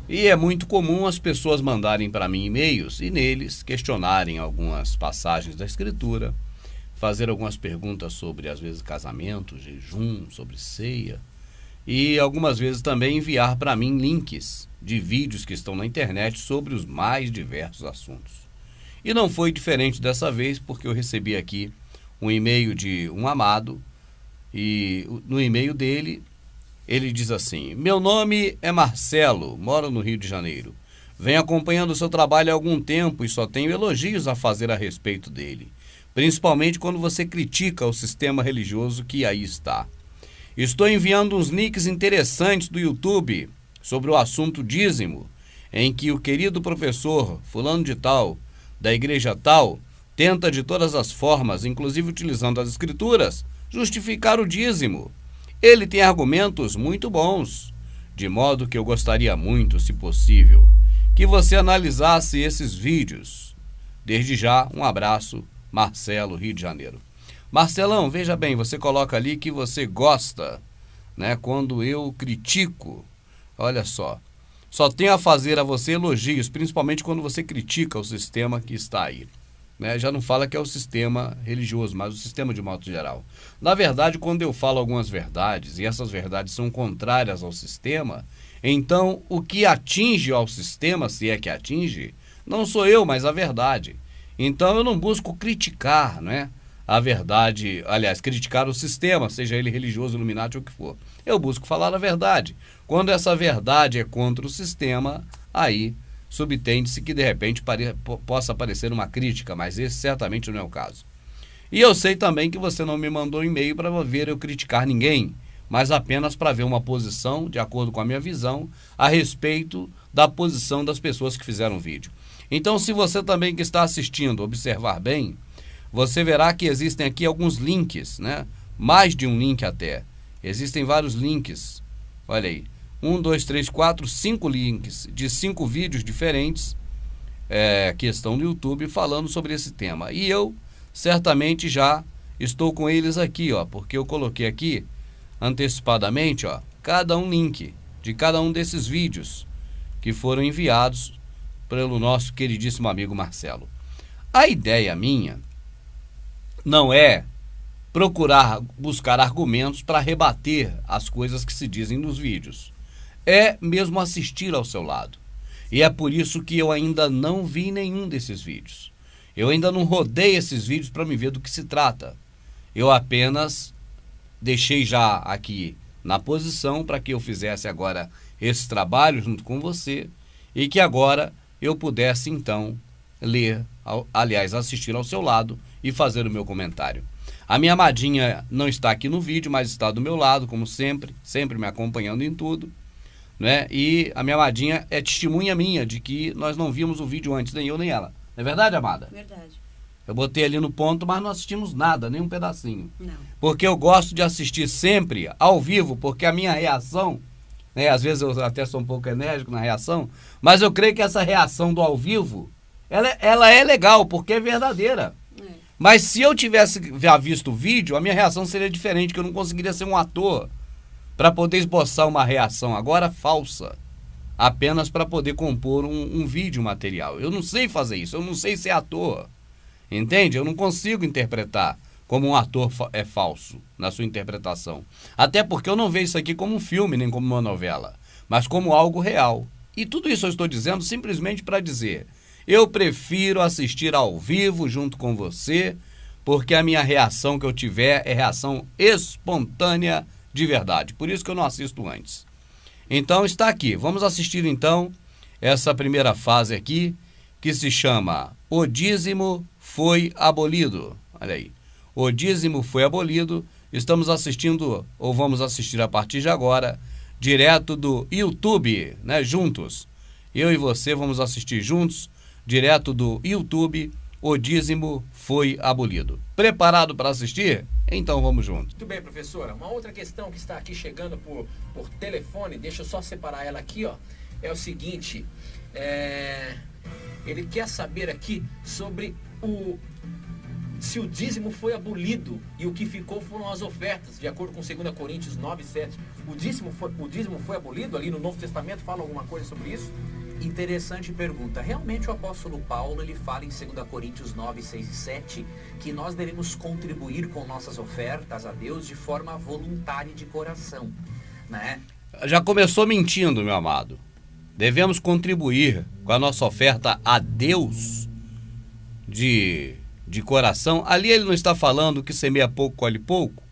E é muito comum as pessoas mandarem para mim e-mails e neles questionarem algumas passagens da Escritura, fazer algumas perguntas sobre, às vezes, casamento, jejum, sobre ceia, e algumas vezes também enviar para mim links de vídeos que estão na internet sobre os mais diversos assuntos. E não foi diferente dessa vez, porque eu recebi aqui um e-mail de um amado, e no e-mail dele, ele diz assim: meu nome é Marcelo, moro no Rio de Janeiro. Venho acompanhando o seu trabalho há algum tempo e só tenho elogios a fazer a respeito dele, principalmente quando você critica o sistema religioso que aí está. Estou enviando uns links interessantes do YouTube sobre o assunto dízimo, em que o querido professor fulano de tal, da igreja tal, tenta de todas as formas, inclusive utilizando as escrituras, justificar o dízimo. Ele tem argumentos muito bons, de modo que eu gostaria muito, se possível, que você analisasse esses vídeos. Desde já, um abraço, Marcelo, Rio de Janeiro. Marcelão, veja bem, você coloca ali que você gosta, né, quando eu critico. Olha só tenho a fazer a você elogios, principalmente quando você critica o sistema que está aí. Já não fala que é o sistema religioso, mas o sistema de modo geral. Na verdade, quando eu falo algumas verdades, e essas verdades são contrárias ao sistema, então o que atinge ao sistema, se é que atinge, não sou eu, mas a verdade. Então eu não busco criticar, a verdade, aliás, criticar o sistema, seja ele religioso, Illuminati ou o que for. Eu busco falar a verdade. Quando essa verdade é contra o sistema, aí subtende-se que de repente possa aparecer uma crítica, mas esse certamente não é o caso. E eu sei também que você não me mandou e-mail para ver eu criticar ninguém, mas apenas para ver uma posição, de acordo com a minha visão, a respeito da posição das pessoas que fizeram o vídeo. Então, se você também que está assistindo observar bem, você verá que existem aqui alguns links, mais de um link até. Existem vários links, olha aí. 1, 2, 3, 4, 5 links de 5 vídeos diferentes que estão no YouTube falando sobre esse tema. E eu certamente já estou com eles aqui, porque eu coloquei aqui antecipadamente, cada um link de cada um desses vídeos que foram enviados pelo nosso queridíssimo amigo Marcelo. A ideia minha não é buscar argumentos para rebater as coisas que se dizem nos vídeos. É mesmo assistir ao seu lado. E é por isso que eu ainda não vi nenhum desses vídeos. Eu ainda não rodei esses vídeos para me ver do que se trata. Eu apenas deixei já aqui na posição para que eu fizesse agora esse trabalho junto com você e que agora eu pudesse então ler, aliás, assistir ao seu lado e fazer o meu comentário. A minha amadinha não está aqui no vídeo, mas está do meu lado, como sempre me acompanhando em tudo. E a minha amadinha é testemunha minha de que nós não vimos o vídeo antes, nem eu nem ela. Não é verdade, amada? Verdade. Eu botei ali no ponto, mas não assistimos nada, nem um pedacinho. Não. Porque eu gosto de assistir sempre ao vivo, porque a minha reação, às vezes eu até sou um pouco enérgico na reação, mas eu creio que essa reação do ao vivo, ela é legal, porque é verdadeira. Mas se eu tivesse já visto o vídeo, a minha reação seria diferente, que eu não conseguiria ser um ator para poder esboçar uma reação agora falsa, apenas para poder compor um vídeo material. Eu não sei fazer isso, eu não sei ser ator, entende? Eu não consigo interpretar como um ator é falso na sua interpretação. Até porque eu não vejo isso aqui como um filme, nem como uma novela, mas como algo real. E tudo isso eu estou dizendo simplesmente para dizer: eu prefiro assistir ao vivo junto com você, porque a minha reação que eu tiver é reação espontânea de verdade. Por isso que eu não assisto antes. Então está aqui. Vamos assistir então essa primeira fase aqui, que se chama O Dízimo Foi Abolido. Olha aí. O dízimo foi abolido. Estamos assistindo, ou vamos assistir a partir de agora, direto do YouTube, juntos. Eu e você vamos assistir juntos, direto do YouTube, O Dízimo Foi Abolido. Preparado para assistir? Então vamos juntos. Muito bem, professora. Uma outra questão que está aqui chegando por telefone, deixa eu só separar ela aqui, é o seguinte, ele quer saber aqui sobre se o dízimo foi abolido e o que ficou foram as ofertas, de acordo com 2 Coríntios 9:7. O dízimo foi abolido? Ali no Novo Testamento fala alguma coisa sobre isso? Interessante pergunta. Realmente o apóstolo Paulo, ele fala em 2 Coríntios 9, 6 e 7, que nós devemos contribuir com nossas ofertas a Deus de forma voluntária e de coração, né? Já começou mentindo, meu amado. Devemos contribuir com a nossa oferta a Deus de coração. Ali ele não está falando que semeia pouco, colhe pouco.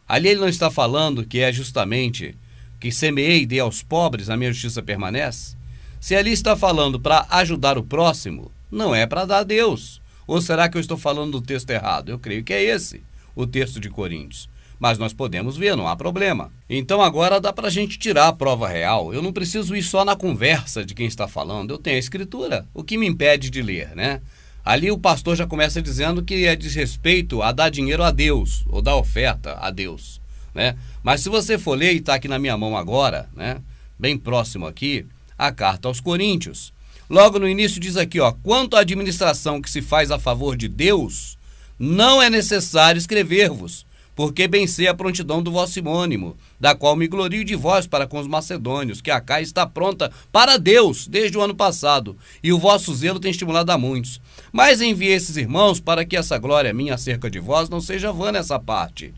Ali ele não está falando que é justamente que semeei e dê aos pobres, a minha justiça permanece. Se ali está falando para ajudar o próximo, não é para dar a Deus. Ou será que eu estou falando do texto errado? Eu creio que é esse, o texto de Coríntios. Mas nós podemos ver, não há problema. Então agora dá para a gente tirar a prova real. Eu não preciso ir só na conversa de quem está falando. Eu tenho a escritura. O que me impede de ler, né? Ali o pastor já começa dizendo que é desrespeito a dar dinheiro a Deus, ou dar oferta a Deus, né? Mas se você for ler, e está aqui na minha mão agora, né? Bem próximo aqui, a carta aos Coríntios. Logo no início diz aqui, ó, quanto à administração que se faz a favor de Deus, não é necessário escrever-vos, porque bem sei a prontidão do vosso simônimo, da qual me glorio de vós para com os macedônios, que a cá está pronta para Deus desde o ano passado, e o vosso zelo tem estimulado a muitos. Mas enviei esses irmãos para que essa glória minha acerca de vós não seja vã nessa parte,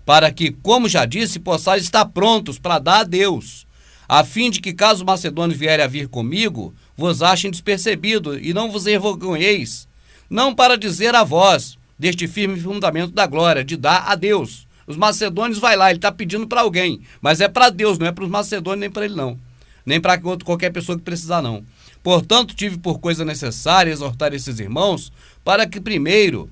para que, como já disse, possais estar prontos para dar a Deus, a fim de que, caso os macedônios vierem a vir comigo, vos achem despercebido e não vos envergonheis, não para dizer a vós, deste firme fundamento da glória, de dar a Deus. Os macedônios vai lá, ele está pedindo para alguém, mas é para Deus, não é para os macedônios nem para ele não, nem para qualquer pessoa que precisar não. Portanto, tive por coisa necessária exortar esses irmãos, para que primeiro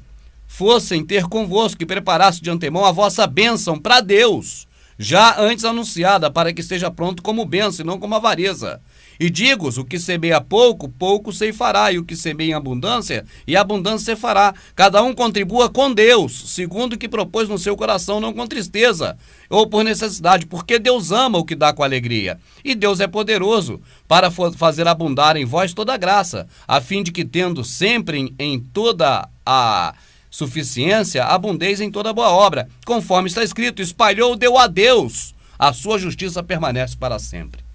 fossem ter convosco, que preparasse de antemão a vossa bênção para Deus, já antes anunciada, para que esteja pronto como bênção e não como avareza. E digo-os, o que semeia pouco, pouco ceifará, e o que semeia em abundância, e abundância ceifará. Cada um contribua com Deus, segundo o que propôs no seu coração, não com tristeza, ou por necessidade, porque Deus ama o que dá com alegria. E Deus é poderoso para fazer abundar em vós toda a graça, a fim de que, tendo sempre em toda a suficiência, abundeis em toda boa obra, conforme está escrito, espalhou, deu a Deus, a sua justiça permanece para sempre.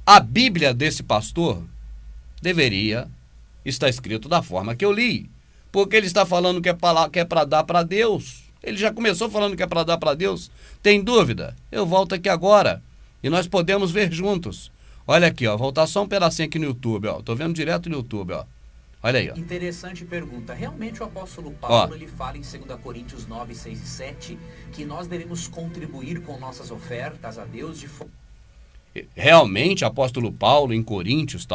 A Bíblia desse pastor deveria estar escrito da forma que eu li, porque ele está falando que é para dar para Deus. Ele já começou falando que é para dar para Deus. Tem dúvida? Eu volto aqui agora e nós podemos ver juntos. Olha aqui, ó, voltar só um pedacinho aqui no YouTube, ó. Tô vendo direto no YouTube, ó. Olha aí, ó. Interessante pergunta. Realmente o apóstolo Paulo, ele fala em 2 Coríntios 9, 6 e 7, que nós devemos contribuir com nossas ofertas a Deus de forma... Realmente, o apóstolo Paulo, em Coríntios,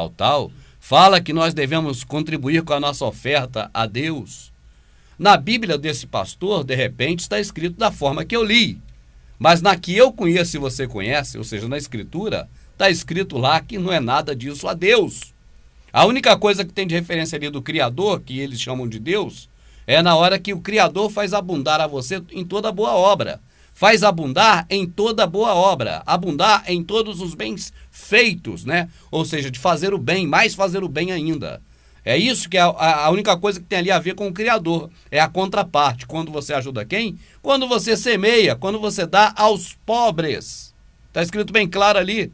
fala que nós devemos contribuir com a nossa oferta a Deus. Na Bíblia desse pastor, de repente, está escrito da forma que eu li. Mas na que eu conheço e você conhece, ou seja, na Escritura, está escrito lá que não é nada disso a Deus. A única coisa que tem de referência ali do Criador, que eles chamam de Deus, é na hora que o Criador faz abundar a você em toda boa obra. Faz abundar em toda boa obra, abundar em todos os bens feitos, né? Ou seja, de fazer o bem, mais fazer o bem ainda. É isso que é a única coisa que tem ali a ver com o Criador. É a contraparte. Quando você ajuda quem? Quando você semeia, quando você dá aos pobres. Está escrito bem claro ali.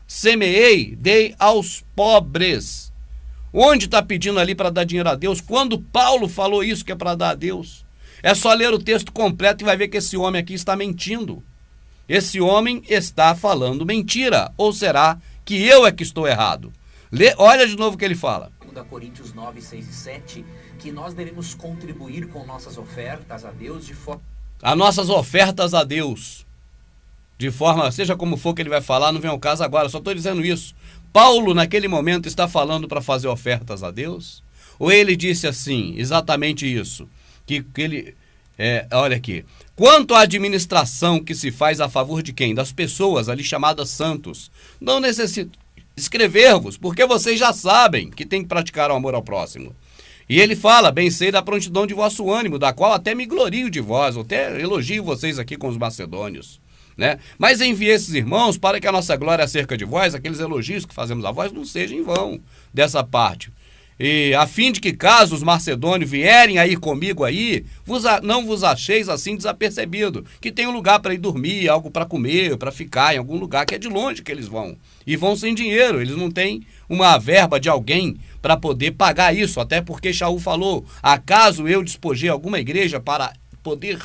Semeei, dei aos pobres. Onde está pedindo ali para dar dinheiro a Deus? Quando Paulo falou isso que é para dar a Deus? É só ler o texto completo e vai ver que esse homem aqui está mentindo. Esse homem está falando mentira. Ou será que eu é que estou errado? Olha de novo o que ele fala. 2 Coríntios 9, 6 e 7, que nós devemos contribuir com nossas ofertas a Deus de forma... As nossas ofertas a Deus. De forma, seja como for que ele vai falar, não vem ao caso agora, só estou dizendo isso. Paulo, naquele momento, está falando para fazer ofertas a Deus? Ou ele disse assim, exatamente isso? Que ele, olha aqui, quanto à administração que se faz a favor de quem? Das pessoas ali chamadas santos. Não necessito escrever-vos, porque vocês já sabem que tem que praticar o amor ao próximo. E ele fala, bem sei da prontidão de vosso ânimo, da qual até me glorio de vós, até elogio vocês aqui com os macedônios, né? Mas enviei esses irmãos para que a nossa glória acerca de vós, aqueles elogios que fazemos a vós, não sejam em vão dessa parte. E a fim de que caso os macedônios vierem aí comigo aí, não vos acheis assim desapercebido, que tem um lugar para ir dormir, algo para comer, para ficar em algum lugar, que é de longe que eles vão. E vão sem dinheiro, eles não têm uma verba de alguém para poder pagar isso, até porque Shaul falou, acaso eu despojei alguma igreja para poder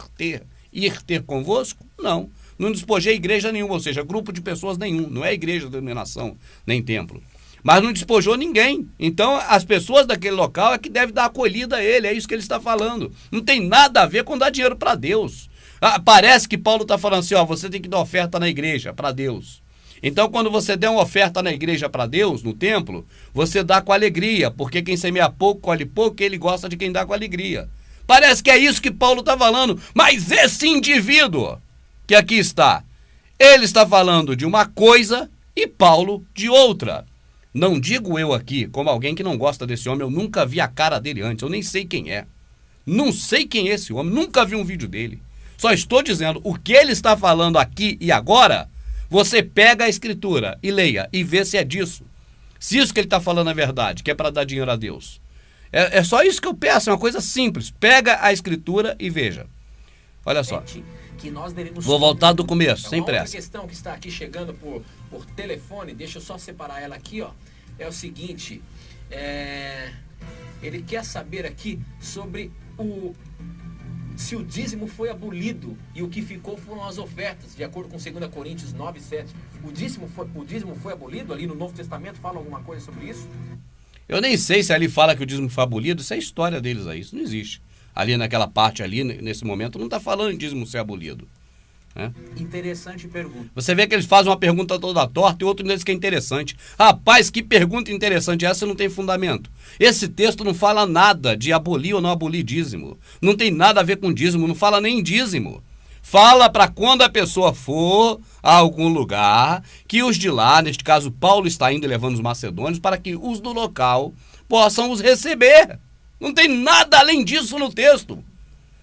ir ter convosco? Não, não despojei igreja nenhuma, ou seja, grupo de pessoas nenhum, não é igreja, denominação, nem templo. Mas não despojou ninguém. Então, as pessoas daquele local é que devem dar acolhida a ele. É isso que ele está falando. Não tem nada a ver com dar dinheiro para Deus. Parece que Paulo está falando assim, ó, você tem que dar oferta na igreja para Deus. Então, quando você der uma oferta na igreja para Deus, no templo, você dá com alegria, porque quem semeia pouco, colhe pouco, ele gosta de quem dá com alegria. Parece que é isso que Paulo está falando. Mas esse indivíduo que aqui está, ele está falando de uma coisa e Paulo de outra. Não digo eu aqui, como alguém que não gosta desse homem, eu nunca vi a cara dele antes, eu nem sei quem é. Não sei quem é esse homem, nunca vi um vídeo dele. Só estou dizendo, o que ele está falando aqui e agora, você pega a escritura e leia e vê se é disso. Se isso que ele está falando é verdade, que é para dar dinheiro a Deus. É só isso que eu peço, é uma coisa simples. Pega a escritura e veja. Olha só. Que nós devemos... Vou voltar do começo, sem pressa. Outra questão que está aqui chegando por telefone, deixa eu só separar ela aqui, ó. É o seguinte, ele quer saber aqui sobre se o dízimo foi abolido e o que ficou foram as ofertas, de acordo com 2 Coríntios 9, 7. O dízimo foi abolido ali no Novo Testamento? Fala alguma coisa sobre isso? Eu nem sei se ali fala que o dízimo foi abolido, isso é a história deles aí, isso não existe. Ali naquela parte ali, nesse momento, não está falando em dízimo ser abolido. Né? Interessante pergunta. Você vê que eles fazem uma pergunta toda torta e outro deles que é interessante. Rapaz, que pergunta interessante, essa não tem fundamento. Esse texto não fala nada de abolir ou não abolir dízimo. Não tem nada a ver com dízimo, não fala nem em dízimo. Fala para quando a pessoa for a algum lugar, que os de lá, neste caso Paulo está indo levando os macedônios, para que os do local possam os receber. Não tem nada além disso no texto.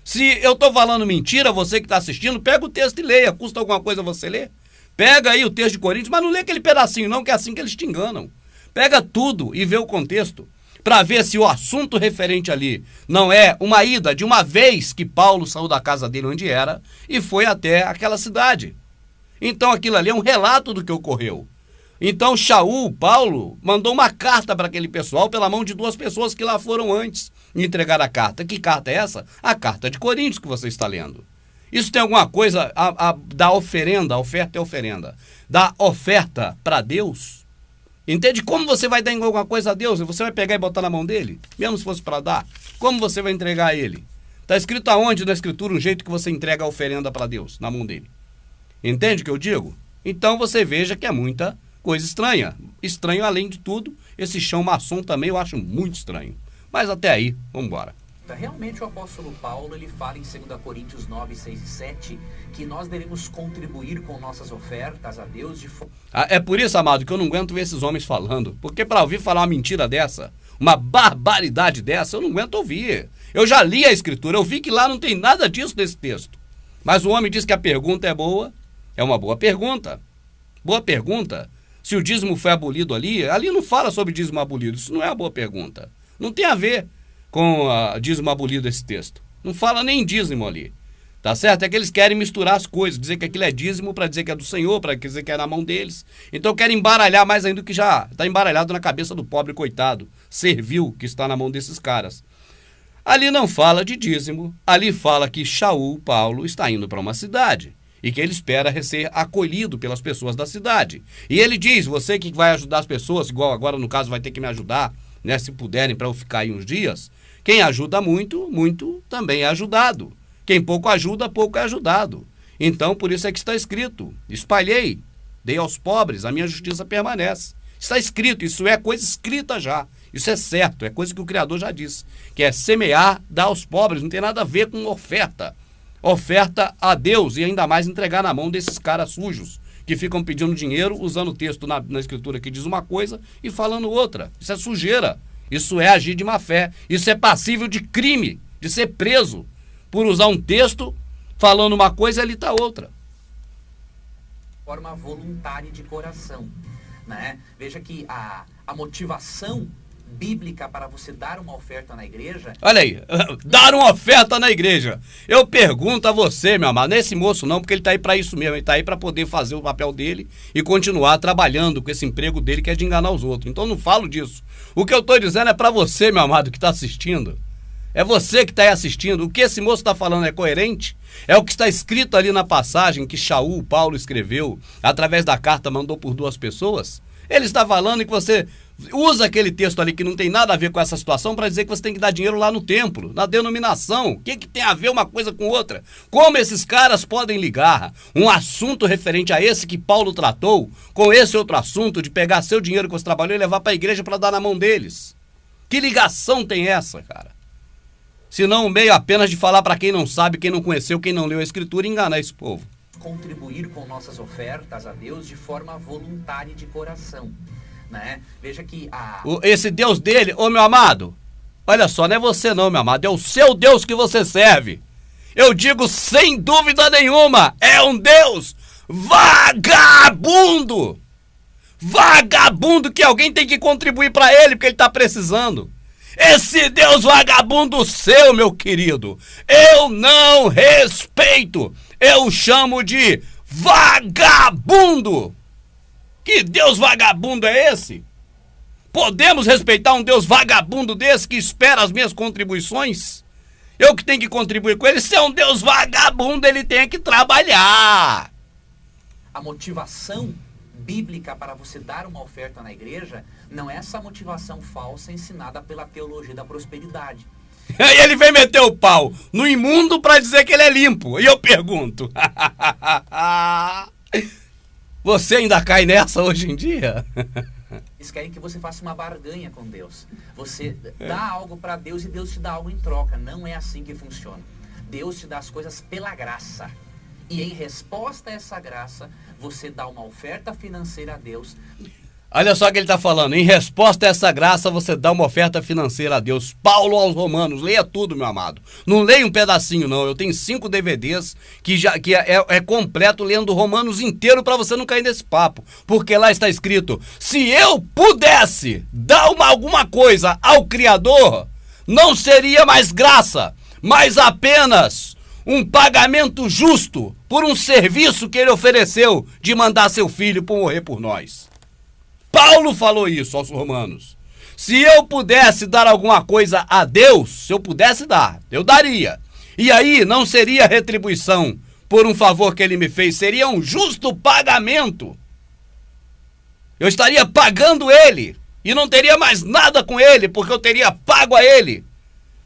Se eu estou falando mentira, você que está assistindo, pega o texto e leia. Custa alguma coisa você ler? Pega aí o texto de Coríntios, mas não lê aquele pedacinho não, que é assim que eles te enganam. Pega tudo e vê o contexto, para ver se o assunto referente ali não é uma ida de uma vez que Paulo saiu da casa dele onde era e foi até aquela cidade. Então aquilo ali é um relato do que ocorreu. Então Shaul, Paulo, mandou uma carta para aquele pessoal pela mão de 2 pessoas que lá foram antes entregar a carta. Que carta é essa? A carta de Coríntios que você está lendo. Isso tem alguma coisa da oferenda, a oferta é oferenda, da oferta para Deus? Entende como você vai dar alguma coisa a Deus? Você vai pegar e botar na mão dele? Mesmo se fosse para dar, como você vai entregar a ele? Está escrito aonde na escritura um jeito que você entrega a oferenda para Deus, na mão dele? Entende o que eu digo? Então você veja que é muita coisa estranha. Estranho além de tudo, esse chão maçom também eu acho muito estranho. Mas até aí, vamos embora. Realmente o apóstolo Paulo, ele fala em 2 Coríntios 9, 6 e 7, que nós devemos contribuir com nossas ofertas a Deus de forma... É por isso, amado, que eu não aguento ver esses homens falando. Porque para ouvir falar uma mentira dessa, uma barbaridade dessa, eu não aguento ouvir. Eu já li a escritura, eu vi que lá não tem nada disso nesse texto. Mas o homem diz que a pergunta é boa, é uma boa pergunta. Boa pergunta. Se o dízimo foi abolido ali não fala sobre dízimo abolido, isso não é uma boa pergunta. Não tem a ver com dízimo abolido esse texto. Não fala nem dízimo ali. Tá certo? É que eles querem misturar as coisas, dizer que aquilo é dízimo para dizer que é do Senhor, para dizer que é na mão deles. Então querem embaralhar mais ainda do que já está embaralhado na cabeça do pobre coitado, servil que está na mão desses caras. Ali não fala de dízimo, ali fala que Shaul, Paulo, está indo para uma cidade e que ele espera ser acolhido pelas pessoas da cidade. E ele diz, você que vai ajudar as pessoas, igual agora no caso vai ter que me ajudar, né, se puderem, para eu ficar aí uns dias, quem ajuda muito, muito também é ajudado. Quem pouco ajuda, pouco é ajudado. Então, por isso é que está escrito, espalhei, dei aos pobres, a minha justiça permanece. Está escrito, isso é coisa escrita já. Isso é certo, é coisa que o Criador já disse, que é semear, dar aos pobres, não tem nada a ver com oferta. Oferta a Deus e ainda mais entregar na mão desses caras sujos, que ficam pedindo dinheiro, usando o texto na escritura que diz uma coisa e falando outra. Isso é sujeira, isso é agir de má fé, isso é passível de crime, de ser preso, por usar um texto falando uma coisa e ali está outra. Forma voluntária de coração, né? Veja que a motivação bíblica para você dar uma oferta na igreja? Olha aí, dar uma oferta na igreja. Eu pergunto a você, meu amado, nesse moço não, porque ele está aí para isso mesmo, ele está aí para poder fazer o papel dele e continuar trabalhando com esse emprego dele que é de enganar os outros. Então não falo disso. O que eu estou dizendo é para você, meu amado, que está assistindo. É você que está aí assistindo. O que esse moço está falando é coerente? É o que está escrito ali na passagem que Paulo escreveu, através da carta, mandou por 2 pessoas? Ele está falando que você usa aquele texto ali que não tem nada a ver com essa situação para dizer que você tem que dar dinheiro lá no templo, na denominação. O que tem a ver uma coisa com outra? Como esses caras podem ligar um assunto referente a esse que Paulo tratou com esse outro assunto de pegar seu dinheiro que você trabalhou e levar para a igreja para dar na mão deles? Que ligação tem essa, cara? Se não um meio apenas de falar para quem não sabe, quem não conheceu, quem não leu a Escritura e enganar esse povo. Contribuir com nossas ofertas a Deus de forma voluntária e de coração, né? Veja que esse Deus dele, ô meu amado, olha só, não é você não, meu amado, é o seu Deus que você serve. Eu digo sem dúvida nenhuma, é um Deus vagabundo. Vagabundo que alguém tem que contribuir para ele porque ele está precisando. Esse Deus vagabundo seu, meu querido, eu não respeito. Eu chamo de vagabundo. Que Deus vagabundo é esse? Podemos respeitar um Deus vagabundo desse que espera as minhas contribuições? Eu que tenho que contribuir com ele. Se é um Deus vagabundo, ele tem que trabalhar. A motivação bíblica para você dar uma oferta na igreja não é essa motivação falsa ensinada pela teologia da prosperidade. Aí ele vem meter o pau no imundo para dizer que ele é limpo. E eu pergunto, você ainda cai nessa hoje em dia? Eles querem que você faça uma barganha com Deus. Você dá algo para Deus e Deus te dá algo em troca. Não é assim que funciona. Deus te dá as coisas pela graça. E em resposta a essa graça, você dá uma oferta financeira a Deus. Olha só o que ele está falando. Em resposta a essa graça, você dá uma oferta financeira a Deus. Paulo aos Romanos. Leia tudo, meu amado. Não leia um pedacinho, não. Eu tenho 5 DVDs que é completo lendo Romanos inteiro para você não cair nesse papo. Porque lá está escrito, se eu pudesse dar alguma coisa ao Criador, não seria mais graça, mas apenas um pagamento justo por um serviço que ele ofereceu de mandar seu filho para morrer por nós. Paulo falou isso aos romanos. Se eu pudesse dar alguma coisa a Deus, se eu pudesse dar, eu daria. E aí não seria retribuição por um favor que ele me fez, seria um justo pagamento. Eu estaria pagando ele e não teria mais nada com ele, porque eu teria pago a ele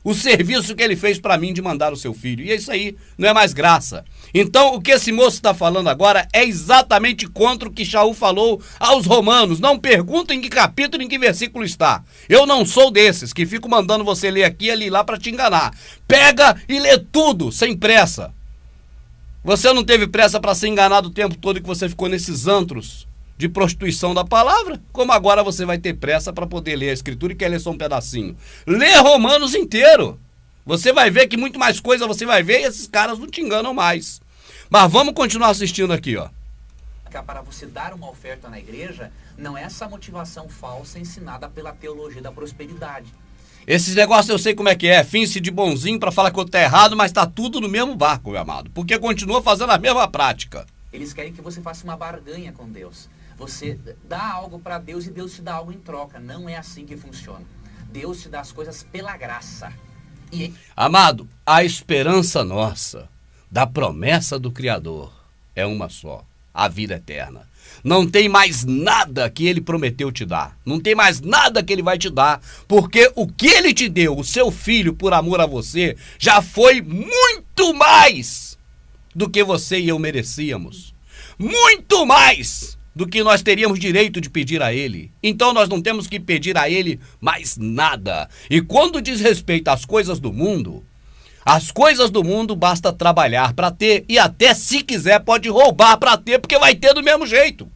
o serviço que ele fez para mim de mandar o seu filho. E isso aí não é mais graça. Então, o que esse moço está falando agora é exatamente contra o que Shaul falou aos romanos. Não perguntem em que capítulo, em que versículo está. Eu não sou desses que fico mandando você ler aqui e ali lá para te enganar. Pega e lê tudo, sem pressa. Você não teve pressa para ser enganado o tempo todo que você ficou nesses antros de prostituição da palavra, como agora você vai ter pressa para poder ler a Escritura e quer ler só um pedacinho. Lê Romanos inteiro. Você vai ver que muito mais coisa você vai ver e esses caras não te enganam mais. Mas vamos continuar assistindo aqui, ó. Para você dar uma oferta na igreja, não é essa motivação falsa ensinada pela teologia da prosperidade. Esses negócios eu sei como é que é, finge de bonzinho para falar que eu tô errado, mas tá tudo no mesmo barco, meu amado, porque continua fazendo a mesma prática. Eles querem que você faça uma barganha com Deus. Você dá algo para Deus e Deus te dá algo em troca. Não é assim que funciona. Deus te dá as coisas pela graça. Amado, a esperança nossa, da promessa do Criador, é uma só, a vida eterna. Não tem mais nada que ele prometeu te dar. Não tem mais nada que ele vai te dar, porque o que ele te deu, o seu filho, por amor a você, já foi muito mais do que você e eu merecíamos. Muito mais do que nós teríamos direito de pedir a ele. Então nós não temos que pedir a ele mais nada. E quando diz respeito às coisas do mundo, as coisas do mundo basta trabalhar para ter, e até se quiser pode roubar para ter, porque vai ter do mesmo jeito.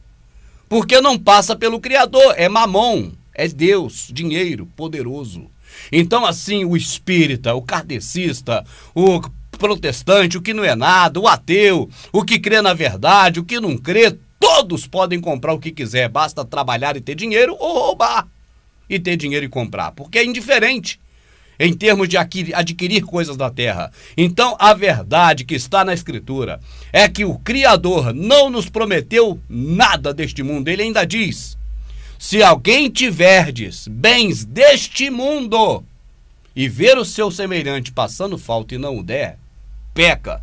Porque não passa pelo Criador, é mamon, é Deus, dinheiro poderoso. Então assim, o espírita, o kardecista, o protestante, o que não é nada, o ateu, o que crê na verdade, o que não crê, todos podem comprar o que quiser, basta trabalhar e ter dinheiro ou roubar. e ter dinheiro e comprar, porque é indiferente em termos de adquirir coisas da terra. Então, a verdade que está na Escritura é que o Criador não nos prometeu nada deste mundo. Ele ainda diz: se alguém tiverdes bens deste mundo e ver o seu semelhante passando falta e não o der, peca.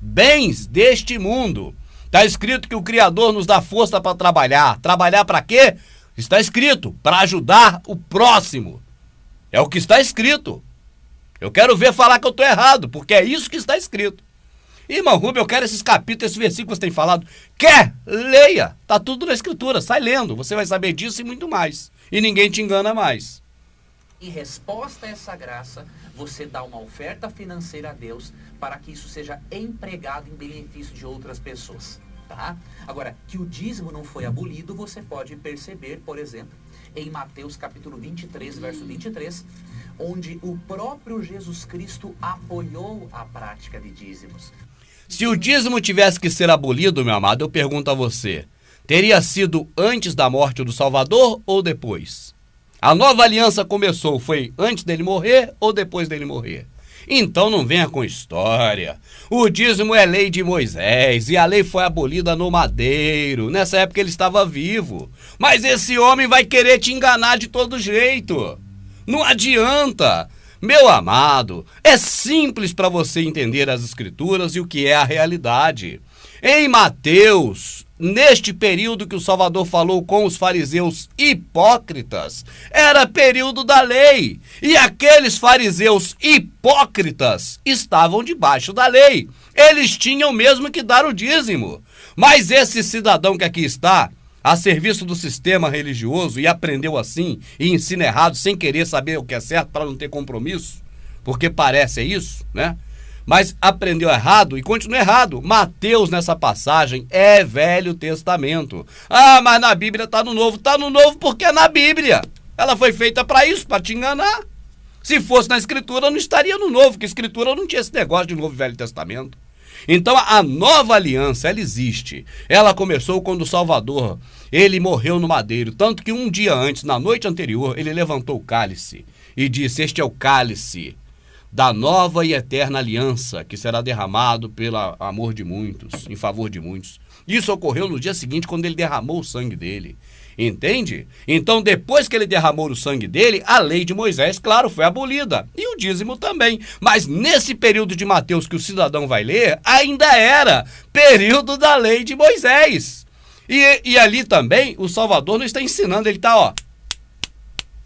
Bens deste mundo. Está escrito que o Criador nos dá força para trabalhar. Trabalhar para quê? Está escrito, para ajudar o próximo. É o que está escrito. Eu quero ver falar que eu estou errado, porque é isso que está escrito. Irmão Rubem, eu quero esses capítulos, esses versículos que você tem falado. Quer? Leia. Está tudo na Escritura. Sai lendo. Você vai saber disso e muito mais. E ninguém te engana mais. Em resposta a essa graça, você dá uma oferta financeira a Deus para que isso seja empregado em benefício de outras pessoas. Tá? Agora, que o dízimo não foi abolido, você pode perceber, por exemplo, em Mateus capítulo 23, verso 23, onde o próprio Jesus Cristo apoiou a prática de dízimos. Se o dízimo tivesse que ser abolido, meu amado, eu pergunto a você, teria sido antes da morte do Salvador ou depois? A nova aliança começou, foi antes dele morrer ou depois dele morrer? Então não venha com história. O dízimo é lei de Moisés e a lei foi abolida no madeiro. Nessa época ele estava vivo. Mas esse homem vai querer te enganar de todo jeito. Não adianta. Meu amado, é simples para você entender as Escrituras e o que é a realidade. Em Mateus, neste período que o Salvador falou com os fariseus hipócritas, era período da lei. E aqueles fariseus hipócritas estavam debaixo da lei. Eles tinham mesmo que dar o dízimo. Mas esse cidadão que aqui está, a serviço do sistema religioso, e aprendeu assim, e ensina errado, sem querer saber o que é certo para não ter compromisso, porque parece isso, né? Mas aprendeu errado e continua errado. Mateus, nessa passagem, é Velho Testamento. Ah, mas na Bíblia está no Novo. Está no Novo porque é na Bíblia. Ela foi feita para isso, para te enganar. Se fosse na Escritura, não estaria no Novo, porque a Escritura não tinha esse negócio de Novo e Velho Testamento. Então, a nova aliança, ela existe. Ela começou quando o Salvador, ele morreu no madeiro. Tanto que um dia antes, na noite anterior, ele levantou o cálice e disse: este é o cálice da nova e eterna aliança, que será derramado pelo amor de muitos, em favor de muitos. Isso ocorreu no dia seguinte, quando ele derramou o sangue dele. Entende? Então, depois que ele derramou o sangue dele, a lei de Moisés, claro, foi abolida. E o dízimo também. Mas nesse período de Mateus que o cidadão vai ler, ainda era período da lei de Moisés. E ali também, o Salvador não está ensinando, ele está,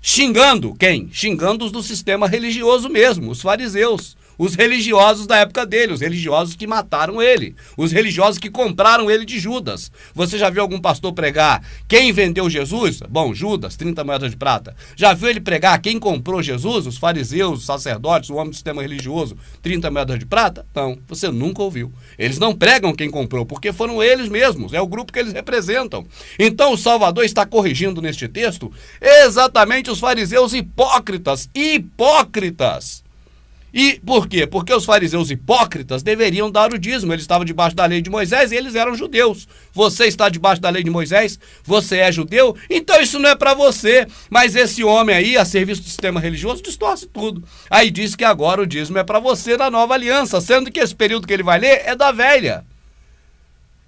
xingando quem? Xingando os do sistema religioso mesmo, os fariseus, os religiosos da época dele, os religiosos que mataram ele, os religiosos que compraram ele de Judas. Você já viu algum pastor pregar quem vendeu Jesus? Bom, Judas, 30 moedas de prata. Já viu ele pregar quem comprou Jesus? Os fariseus, os sacerdotes, o homem do sistema religioso, 30 moedas de prata? Não, você nunca ouviu. Eles não pregam quem comprou, porque foram eles mesmos, é o grupo que eles representam. Então o Salvador está corrigindo neste texto exatamente os fariseus hipócritas. Hipócritas! E por quê? Porque os fariseus hipócritas deveriam dar o dízimo. Eles estavam debaixo da lei de Moisés e eles eram judeus. Você está debaixo da lei de Moisés, você é judeu, então isso não é para você. Mas esse homem aí, a serviço do sistema religioso, distorce tudo. Aí diz que agora o dízimo é para você na nova aliança, sendo que esse período que ele vai ler é da velha.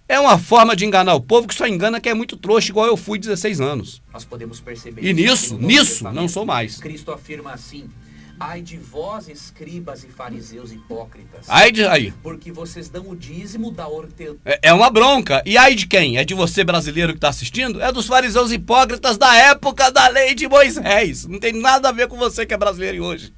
É uma forma de enganar o povo que só engana quem é muito trouxa, igual eu fui 16 anos. Nós podemos perceber e nisso não sou mais. Cristo afirma assim: ai de vós, escribas e fariseus hipócritas. Ai de aí. Porque vocês dão o dízimo da hortelã. É uma bronca. E ai de quem? É de você, brasileiro, que está assistindo? É dos fariseus hipócritas da época da lei de Moisés. Não tem nada a ver com você que é brasileiro hoje.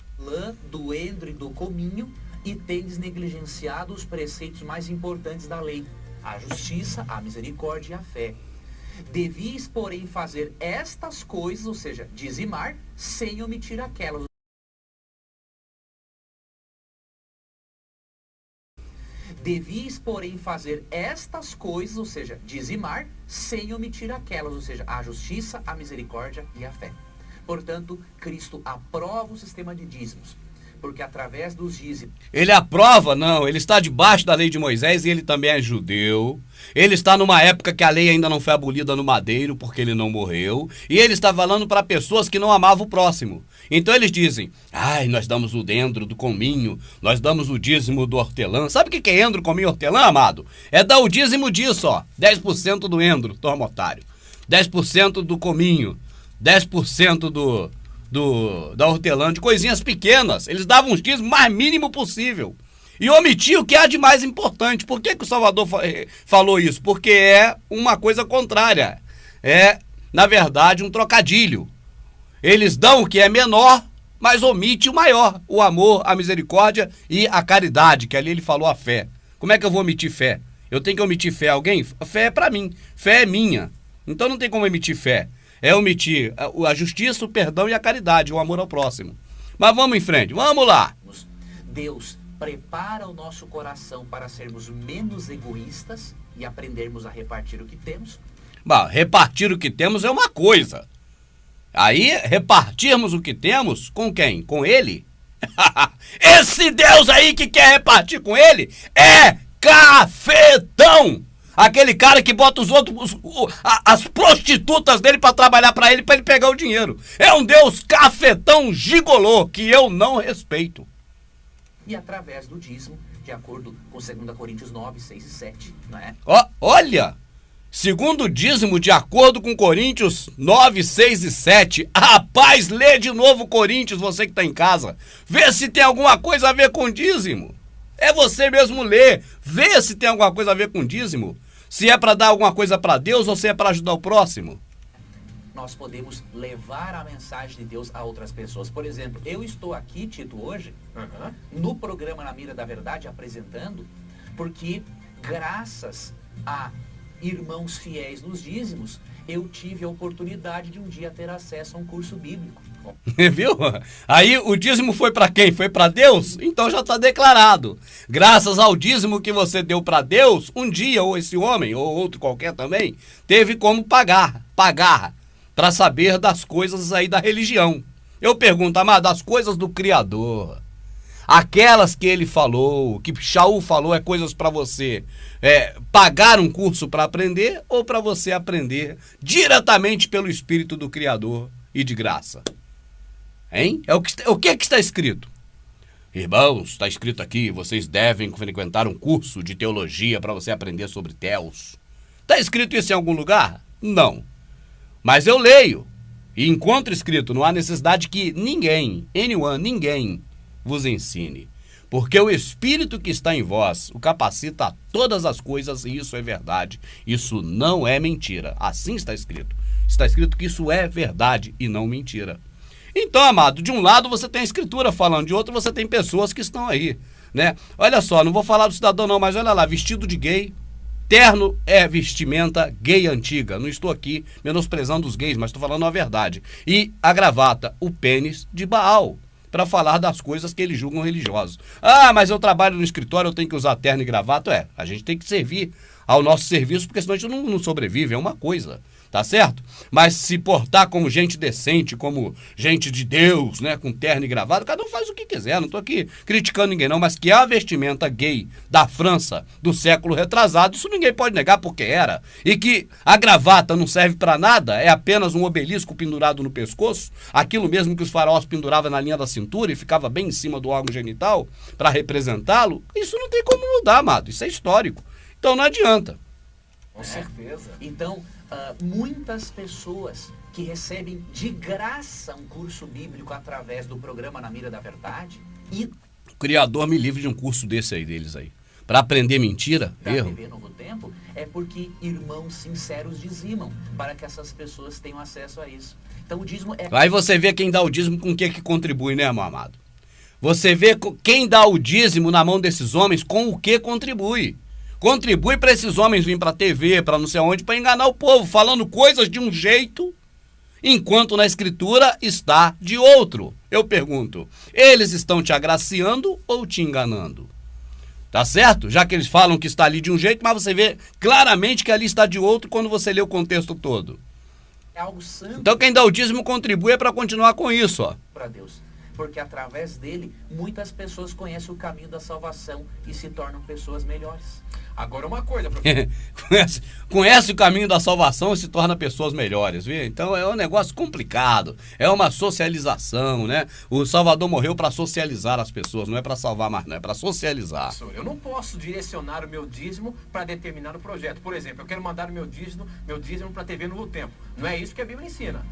Do endro e do cominho, e tendes negligenciado os preceitos mais importantes da lei: a justiça, a misericórdia e a fé. Devias, porém, fazer estas coisas, ou seja, dizimar, sem omitir aquelas. Devias, porém, fazer estas coisas, ou seja, dizimar, sem omitir aquelas, ou seja, a justiça, a misericórdia e a fé. Portanto, Cristo aprova o sistema de dízimos, porque através dos dízimos... Ele aprova? Não, ele está debaixo da lei de Moisés e ele também é judeu. Ele está numa época que a lei ainda não foi abolida no madeiro, porque ele não morreu. E ele está falando para pessoas que não amavam o próximo. Então eles dizem, ai, nós damos o dendro do cominho, nós damos o dízimo do hortelã. Sabe o que é endro, cominho, hortelã, amado? É dar o dízimo disso, ó. 10% do endro, toma, otário. 10% do cominho, 10% da hortelã, de coisinhas pequenas. Eles davam os dízimos mais mínimo possível. E omitiam o que há de mais importante. Por que o Salvador falou isso? Porque é uma coisa contrária. É, na verdade, um trocadilho. Eles dão o que é menor, mas omite o maior. O amor, a misericórdia e a caridade, que ali ele falou a fé. Como é que eu vou omitir fé? Eu tenho que omitir fé a alguém? Fé é pra mim. Fé é minha. Então não tem como omitir fé. É omitir a justiça, o perdão e a caridade, o amor ao próximo. Mas vamos em frente, vamos lá. Deus prepara o nosso coração para sermos menos egoístas e aprendermos a repartir o que temos. Bah, repartir o que temos é uma coisa. Aí, repartirmos o que temos com quem? Com ele? Esse Deus aí que quer repartir com ele é cafetão! Aquele cara que bota os outros, as prostitutas dele pra trabalhar pra ele pegar o dinheiro. É um Deus cafetão gigolô que eu não respeito. E através do dízimo, de acordo com 2 Coríntios 9, 6 e 7, não é? Olha, segundo o dízimo, de acordo com Coríntios 9, 6 e 7. Rapaz, lê de novo Coríntios, você que tá em casa. Vê se tem alguma coisa a ver com dízimo. É você mesmo ler. Vê se tem alguma coisa a ver com dízimo. Se é para dar alguma coisa para Deus ou se é para ajudar o próximo. Nós podemos levar a mensagem de Deus a outras pessoas. Por exemplo, eu estou aqui, Tito, hoje, no programa Na Mira da Verdade, apresentando, porque graças a irmãos fiéis nos dízimos, eu tive a oportunidade de um dia ter acesso a um curso bíblico. Viu? Aí o dízimo foi para quem? Foi para Deus? Então já está declarado. Graças ao dízimo que você deu para Deus, um dia, ou esse homem, ou outro qualquer também, teve como pagar para saber das coisas aí da religião. Eu pergunto, amado, das coisas do Criador, aquelas que ele falou, que Shaul falou, é coisas para você pagar um curso para aprender ou para você aprender diretamente pelo Espírito do Criador e de graça? Hein? O que está escrito? Irmãos, está escrito aqui, vocês devem frequentar um curso de teologia para você aprender sobre Theos. Está escrito isso em algum lugar? Não. Mas eu leio e encontro escrito, não há necessidade que ninguém vos ensine. Porque o Espírito que está em vós o capacita a todas as coisas e isso é verdade. Isso não é mentira. Assim está escrito. Está escrito que isso é verdade e não mentira. Então, amado, de um lado você tem a Escritura falando, de outro você tem pessoas que estão aí, né? Olha só, não vou falar do cidadão não, mas olha lá, vestido de gay, terno é vestimenta gay antiga. Não estou aqui menosprezando os gays, mas estou falando a verdade. E a gravata, o pênis de Baal, para falar das coisas que eles julgam religiosos. Ah, mas eu trabalho no escritório, eu tenho que usar terno e gravata. A gente tem que servir ao nosso serviço, porque senão a gente não sobrevive, é uma coisa. Tá certo? Mas se portar como gente decente, como gente de Deus, né, com terno e gravata, cada um faz o que quiser, não tô aqui criticando ninguém não, mas que a vestimenta gay da França do século retrasado, isso ninguém pode negar porque era, e que a gravata não serve para nada, é apenas um obelisco pendurado no pescoço, aquilo mesmo que os faraós penduravam na linha da cintura e ficava bem em cima do órgão genital para representá-lo, isso não tem como mudar, amado, isso é histórico, então não adianta. Com certeza. Então, muitas pessoas que recebem de graça um curso bíblico através do programa Na Mira da Verdade e... O Criador me livre de um curso desse aí, deles aí. Para aprender mentira, erro. Viver Novo Tempo, é porque irmãos sinceros dizimam para que essas pessoas tenham acesso a isso. Então o dízimo é... Aí você vê quem dá o dízimo com o que contribui, né, meu amado? Você vê quem dá o dízimo na mão desses homens com o que contribui. Contribui para esses homens virem para a TV, para não sei onde, para enganar o povo, falando coisas de um jeito, enquanto na Escritura está de outro. Eu pergunto, eles estão te agraciando ou te enganando? Tá certo? Já que eles falam que está ali de um jeito, mas você vê claramente que ali está de outro quando você lê o contexto todo. É algo santo. Então quem dá o dízimo contribui para continuar com isso, ó. Para Deus. porque através dele, muitas pessoas conhecem o caminho da salvação e se tornam pessoas melhores. Agora uma coisa, professor. conhece o caminho da salvação e se torna pessoas melhores, viu? Então é um negócio complicado, é uma socialização, né? O Salvador morreu para socializar as pessoas, não é para salvar mais, não, é para socializar. Professor, eu não posso direcionar o meu dízimo para determinado projeto. Por exemplo, eu quero mandar o meu dízimo para a TV Novo Tempo. Não é isso que a Bíblia ensina.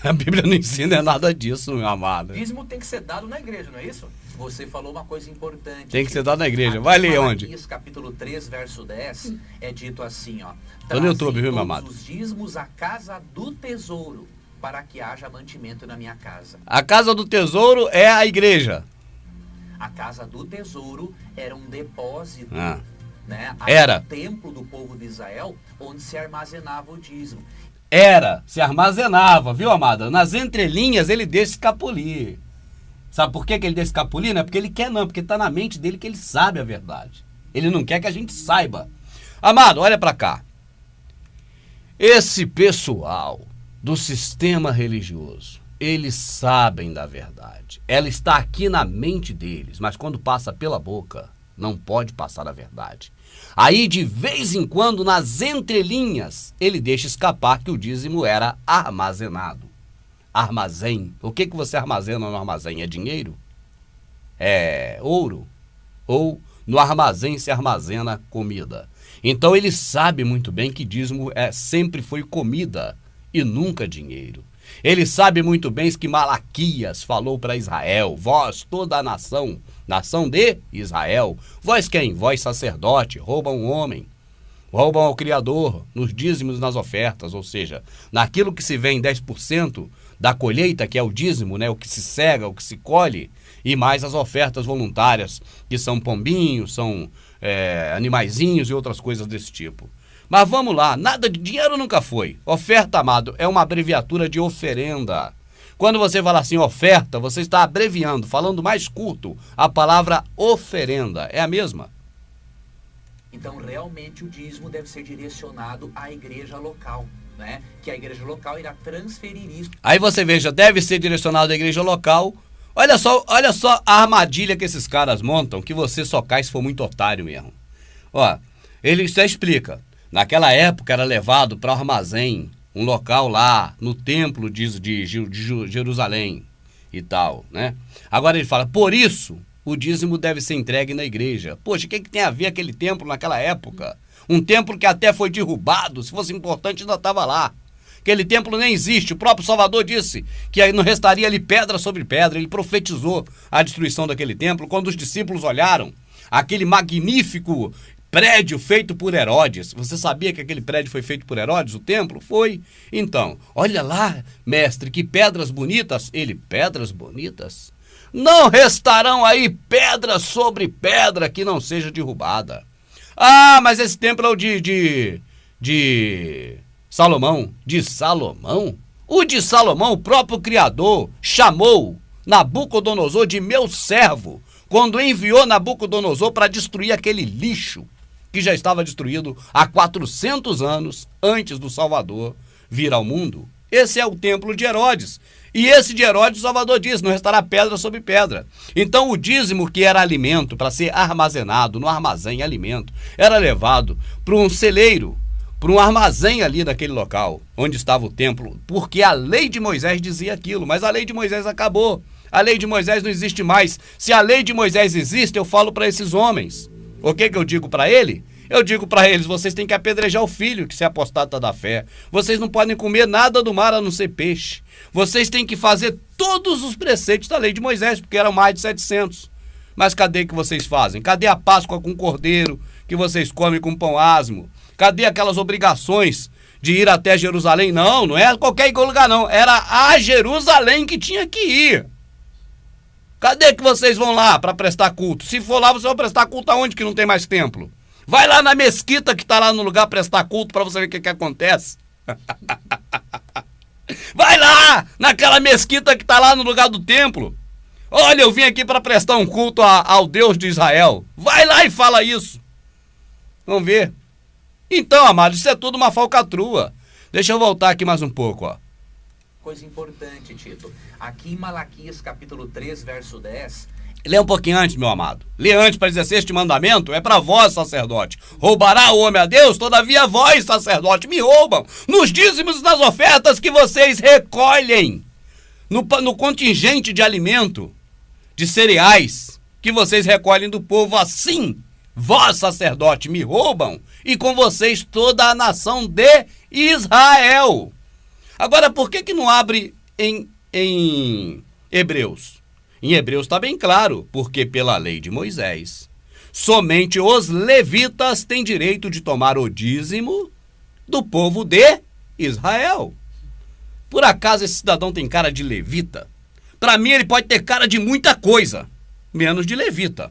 A Bíblia não ensina nada disso, meu amado. O dízimo tem que ser dado na igreja, não é isso? Você falou uma coisa importante. Tem que ser dado na igreja. Vai ler onde? Malaquias, capítulo 3, verso 10, é dito assim, ó. Tô no YouTube, viu, meu amado? Os dízimos à casa do tesouro, para que haja mantimento na minha casa. A casa do tesouro é a igreja. A casa do tesouro era um depósito, né? Era. Um templo do povo de Israel, onde se armazenava o dízimo. Se armazenava, viu, amada? Nas entrelinhas ele deixa escapulir. Sabe por que ele deixa escapulir? Não é porque ele quer, não, porque tá na mente dele que ele sabe a verdade. Ele não quer que a gente saiba. Amado, olha pra cá. Esse pessoal do sistema religioso, eles sabem da verdade. Ela está aqui na mente deles, mas quando passa pela boca, não pode passar a verdade. Aí, de vez em quando, nas entrelinhas, ele deixa escapar que o dízimo era armazenado. Armazém. O que você armazena no armazém? É dinheiro? É ouro? Ou no armazém se armazena comida? Então ele sabe muito bem que dízimo sempre foi comida e nunca dinheiro. Ele sabe muito bem que Malaquias falou para Israel: vós, toda a nação de Israel, vós quem? Vós sacerdote, roubam um homem, roubam ao Criador nos dízimos, nas ofertas, ou seja, naquilo que se vem 10% da colheita, que é o dízimo, né? O que se cega, o que se colhe, e mais as ofertas voluntárias, que são pombinhos, são animaizinhos e outras coisas desse tipo. Mas vamos lá, nada de dinheiro nunca foi. Oferta, amado, é uma abreviatura de oferenda. Quando você fala assim, oferta, você está abreviando, falando mais curto, a palavra oferenda. É a mesma. Então, realmente, o dízimo deve ser direcionado à igreja local, né? Que a igreja local irá transferir isso. Aí você veja, deve ser direcionado à igreja local. Olha só a armadilha que esses caras montam, que você só cai se for muito otário mesmo. Ó, ele só explica. Naquela época era levado para o armazém, um local lá no templo de Jerusalém e tal, né? Agora ele fala, por isso o dízimo deve ser entregue na igreja. Poxa, o que tem a ver aquele templo naquela época? Um templo que até foi derrubado, se fosse importante ainda estava lá. Aquele templo nem existe, o próprio Salvador disse que aí não restaria ali pedra sobre pedra. Ele profetizou a destruição daquele templo quando os discípulos olharam aquele magnífico prédio feito por Herodes. Você sabia que aquele prédio foi feito por Herodes, o templo? Foi. Então, olha lá, mestre, que pedras bonitas. Ele, pedras bonitas? Não restarão aí pedra sobre pedra que não seja derrubada. Ah, mas esse templo é o de Salomão. De Salomão? O de Salomão, o próprio Criador, chamou Nabucodonosor de meu servo, quando enviou Nabucodonosor para destruir aquele lixo que já estava destruído há 400 anos antes do Salvador vir ao mundo. Esse é o templo de Herodes. E esse de Herodes, o Salvador diz, não restará pedra sobre pedra. Então o dízimo, que era alimento para ser armazenado no armazém, alimento, era levado para um celeiro, para um armazém ali naquele local, onde estava o templo, porque a lei de Moisés dizia aquilo, mas a lei de Moisés acabou. A lei de Moisés não existe mais. Se a lei de Moisés existe, eu falo para esses homens. O que eu digo para ele? Eu digo para eles, vocês têm que apedrejar o filho que se apostata da fé. Vocês não podem comer nada do mar a não ser peixe. Vocês têm que fazer todos os preceitos da lei de Moisés, porque eram mais de 700. Mas cadê que vocês fazem? Cadê a Páscoa com cordeiro que vocês comem com pão asmo? Cadê aquelas obrigações de ir até Jerusalém? Não é qualquer lugar não. Era a Jerusalém que tinha que ir. Cadê que vocês vão lá para prestar culto? Se for lá, você vai prestar culto aonde que não tem mais templo? Vai lá na mesquita que está lá no lugar prestar culto para você ver o que acontece. Vai lá naquela mesquita que está lá no lugar do templo. Olha, eu vim aqui para prestar um culto ao Deus de Israel. Vai lá e fala isso. Vamos ver. Então, amados, isso é tudo uma falcatrua. Deixa eu voltar aqui mais um pouco, ó. coisa importante, Tito. Aqui em Malaquias capítulo 3, verso 10... Lê um pouquinho antes, meu amado. Lê antes para dizer: este mandamento é para vós, sacerdote. Roubará o homem a Deus? Todavia vós, sacerdote, me roubam nos dízimos e nas ofertas que vocês recolhem. No contingente de alimento, de cereais, que vocês recolhem do povo. Assim, vós, sacerdote, me roubam, e com vocês toda a nação de Israel. Agora, por que não abre em Hebreus? Em Hebreus está bem claro, porque pela lei de Moisés, somente os levitas têm direito de tomar o dízimo do povo de Israel. Por acaso esse cidadão tem cara de levita? Para mim ele pode ter cara de muita coisa, menos de levita.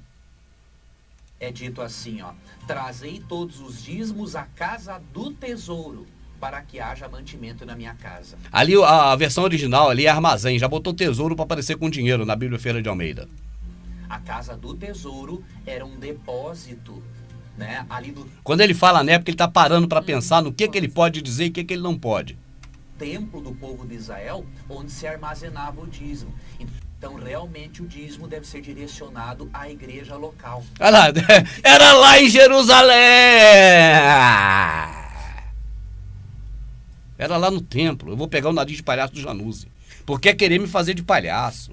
É dito assim, ó: trazei todos os dízimos à casa do tesouro, para que haja mantimento na minha casa. Ali a versão original ali é armazém, já botou tesouro para aparecer com dinheiro na Bíblia Feira de Almeida. A casa do tesouro era um depósito, né? Ali do Quando ele fala, né, porque ele está parando para pensar no que ele pode dizer e o que ele não pode. templo do povo de Israel, onde se armazenava o dízimo. Então, realmente, o dízimo deve ser direcionado à igreja local. Olha lá, era lá em Jerusalém! Era lá no templo. Eu vou pegar o nariz de palhaço do Januzzi, porque é querer me fazer de palhaço.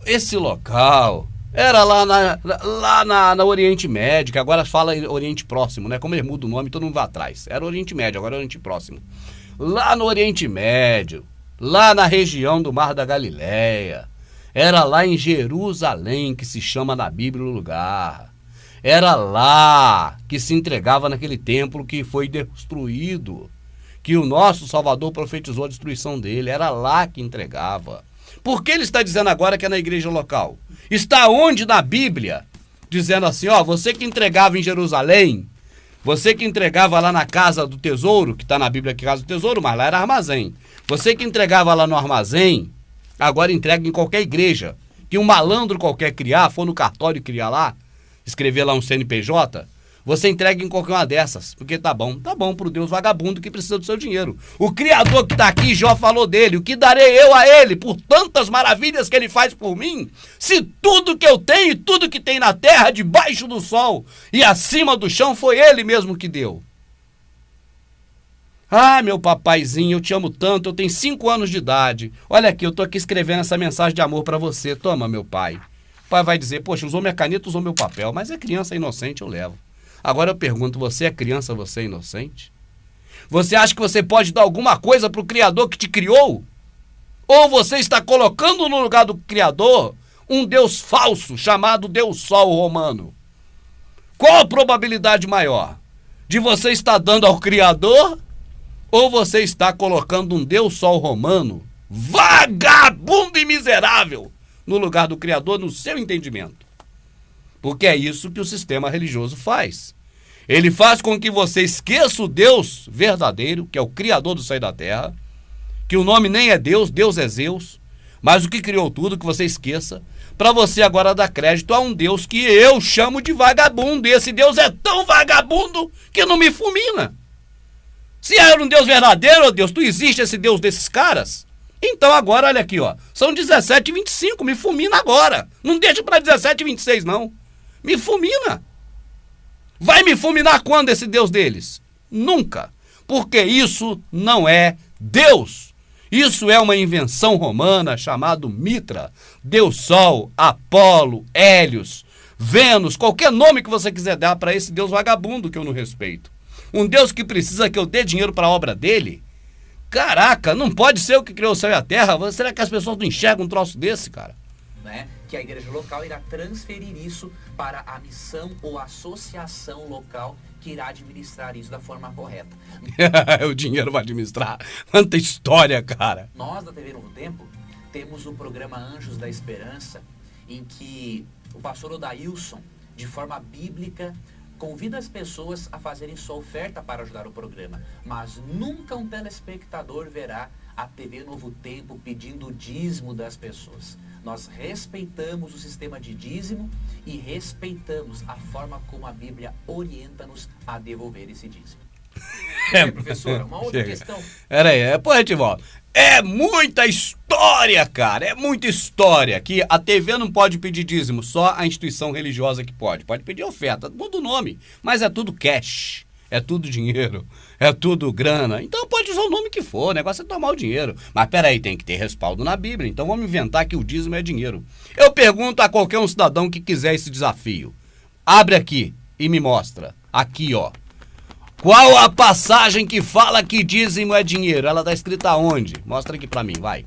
Esse local era lá na Oriente Médio, que agora fala Oriente Próximo, né? Como ele muda o nome, todo mundo vai atrás. Era Oriente Médio, agora é Oriente Próximo. Lá no Oriente Médio, lá na região do Mar da Galileia, era lá em Jerusalém, que se chama na Bíblia o lugar. Era lá que se entregava naquele templo que foi destruído, que o nosso Salvador profetizou a destruição dele. Era lá que entregava. Por que ele está dizendo agora que é na igreja local? Está onde na Bíblia? Dizendo assim, ó, você que entregava em Jerusalém, você que entregava lá na casa do tesouro, que está na Bíblia que é casa do tesouro, mas lá era armazém. Você que entregava lá no armazém, agora entrega em qualquer igreja. Que um malandro qualquer criar, for no cartório criar lá, escrever lá um CNPJ, você entrega em qualquer uma dessas, porque tá bom pro Deus vagabundo que precisa do seu dinheiro. O Criador que tá aqui, Jó falou dele: o que darei eu a ele por tantas maravilhas que ele faz por mim, se tudo que eu tenho e tudo que tem na terra, debaixo do sol e acima do chão, foi ele mesmo que deu. Ah, meu papaizinho, eu te amo tanto, eu tenho 5 anos de idade. Olha aqui, eu tô aqui escrevendo essa mensagem de amor pra você. Toma, meu pai. O pai vai dizer: poxa, usou minha caneta, usou meu papel, mas é criança inocente, eu levo. Agora eu pergunto: você é criança, você é inocente? Você acha que você pode dar alguma coisa para o Criador que te criou? Ou você está colocando no lugar do Criador um Deus falso, chamado Deus Sol romano? Qual a probabilidade maior? De você estar dando ao Criador, ou você está colocando um Deus Sol romano, vagabundo e miserável, no lugar do Criador, no seu entendimento? Porque é isso que o sistema religioso faz. Ele faz com que você esqueça o Deus verdadeiro, que é o Criador do céu e da terra, que o nome nem é Deus, Deus é Zeus, mas o que criou tudo, que você esqueça, para você agora dar crédito a um Deus que eu chamo de vagabundo. E esse Deus é tão vagabundo que não me fulmina. Se era um Deus verdadeiro, ó Deus, tu existe esse Deus desses caras? Então agora, olha aqui, ó, são 17h25, me fulmina agora. Não deixa para 17h26, não. Me fulmina. Vai me fulminar quando esse Deus deles? Nunca. Porque isso não é Deus. Isso é uma invenção romana chamada Mitra. Deus Sol, Apolo, Hélios, Vênus, qualquer nome que você quiser dar para esse Deus vagabundo que eu não respeito. Um Deus que precisa que eu dê dinheiro para a obra dele? Caraca, não pode ser o que criou o céu e a terra. Será que as pessoas não enxergam um troço desse, cara? Né? Que a igreja local irá transferir isso para a missão ou associação local que irá administrar isso da forma correta. O dinheiro vai administrar. Quanta história, cara. Nós da TV Novo Tempo temos o programa Anjos da Esperança, em que o pastor Odailson, de forma bíblica, convida as pessoas a fazerem sua oferta para ajudar o programa. Mas nunca um telespectador verá a TV Novo Tempo pedindo o dízimo das pessoas. Nós respeitamos o sistema de dízimo e respeitamos a forma como a Bíblia orienta-nos a devolver esse dízimo. professora, uma outra questão. Pera aí, depois a gente volta. É muita história, cara, é muita história. Que a TV não pode pedir dízimo, só a instituição religiosa que pode. Pode pedir oferta, muda o nome, mas é tudo cash. É tudo dinheiro, é tudo grana. Então pode usar o nome que for, o negócio é tomar o dinheiro. Mas peraí, tem que ter respaldo na Bíblia. Então vamos inventar que o dízimo é dinheiro. Eu pergunto a qualquer um cidadão que quiser esse desafio. Abre aqui e me mostra. Aqui, ó. Qual a passagem que fala que dízimo é dinheiro? Ela tá escrita onde? Mostra aqui pra mim, vai.